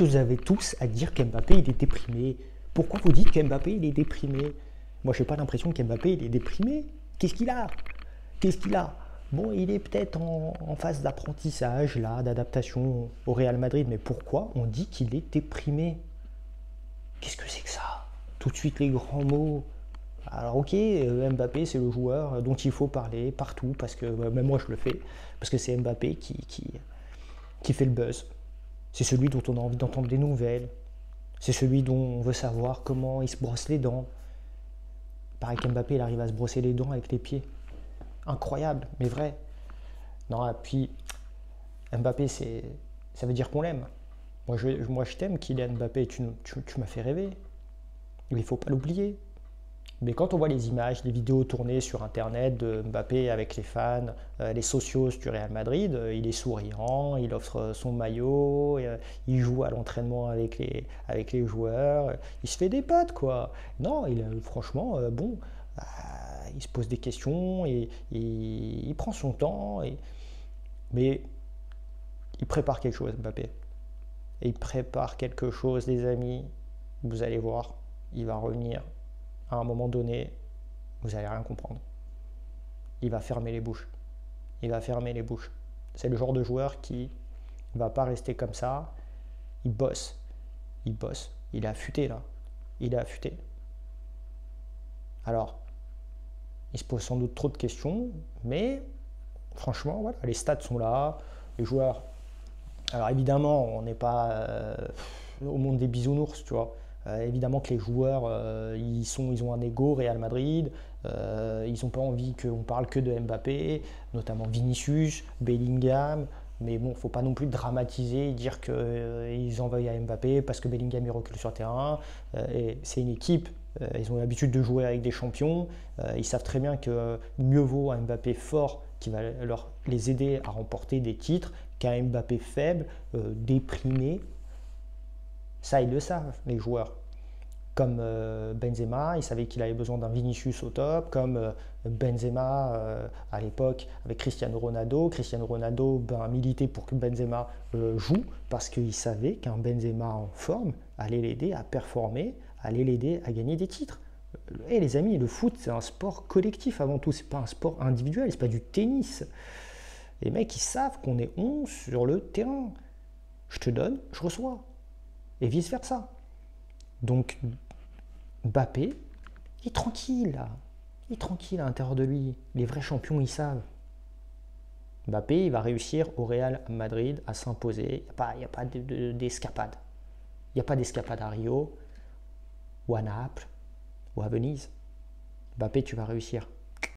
Vous avez tous à dire qu'Mbappé il est déprimé. Pourquoi vous dites qu'Mbappé il est déprimé? Moi, j'ai pas l'impression qu'Mbappé il est déprimé. Qu'est-ce qu'il a? Qu'est-ce qu'il a? Bon, il est peut-être en phase d'apprentissage, là, d'adaptation au Real Madrid, mais pourquoi on dit qu'il est déprimé? Qu'est-ce que c'est que ça? Tout de suite les grands mots. Alors ok, Mbappé c'est le joueur dont il faut parler partout, parce que même moi je le fais, parce que c'est Mbappé qui fait le buzz. C'est celui dont on a envie d'entendre des nouvelles. C'est celui dont on veut savoir comment il se brosse les dents. Pareil qu'Mbappé, il arrive à se brosser les dents avec les pieds. Incroyable, mais vrai. Non, et puis Mbappé, ça veut dire qu'on l'aime. Moi, je t'aime, Kylian Mbappé, tu m'as fait rêver. Il ne faut pas l'oublier. Mais quand on voit les images, les vidéos tournées sur Internet de Mbappé avec les fans, les socios du Real Madrid, il est souriant, il offre son maillot, il joue à l'entraînement avec les joueurs, il se fait des potes, quoi. Non, franchement, bon, il se pose des questions, et il prend son temps, mais il prépare quelque chose, Mbappé. Et il prépare quelque chose, les amis, vous allez voir, il va revenir à un moment donné, vous n'allez rien comprendre. Il va fermer les bouches. Il va fermer les bouches. C'est le genre de joueur qui ne va pas rester comme ça. Il bosse. Il bosse. Il est affûté là. Il est affûté. Alors, il se pose sans doute trop de questions, mais franchement, voilà, les stats sont là. Les joueurs. Alors évidemment, on n'est pas au monde des bisounours, tu vois. Évidemment que les joueurs, ils ont un ego Real Madrid, ils n'ont pas envie qu'on parle que de Mbappé, notamment Vinicius, Bellingham, mais bon, il ne faut pas non plus dramatiser et dire qu'ils en veuillent à Mbappé parce que Bellingham il recule sur le terrain. Et c'est une équipe, ils ont l'habitude de jouer avec des champions, ils savent très bien que mieux vaut un Mbappé fort qui va les aider à remporter des titres qu'un Mbappé faible, déprimé. Ça, ils le savent, les joueurs. Comme Benzema, il savait qu'il avait besoin d'un Vinicius au top, comme Benzema à l'époque avec Cristiano Ronaldo. Cristiano Ronaldo militait pour que Benzema joue parce qu'il savait qu'un Benzema en forme allait l'aider à performer, allait l'aider à gagner des titres. Et les amis, le foot, c'est un sport collectif avant tout, c'est pas un sport individuel, c'est pas du tennis. Les mecs, ils savent qu'on est 11 sur le terrain. Je te donne, je reçois. Et vice-versa. Donc, Mbappé, il est tranquille, là. Il est tranquille à l'intérieur de lui. Les vrais champions, ils savent. Mbappé, il va réussir au Real Madrid à s'imposer. Il n'y a pas d'escapade. Il n'y a pas d'escapade à Rio, ou à Naples, ou à Venise. Mbappé, tu vas réussir.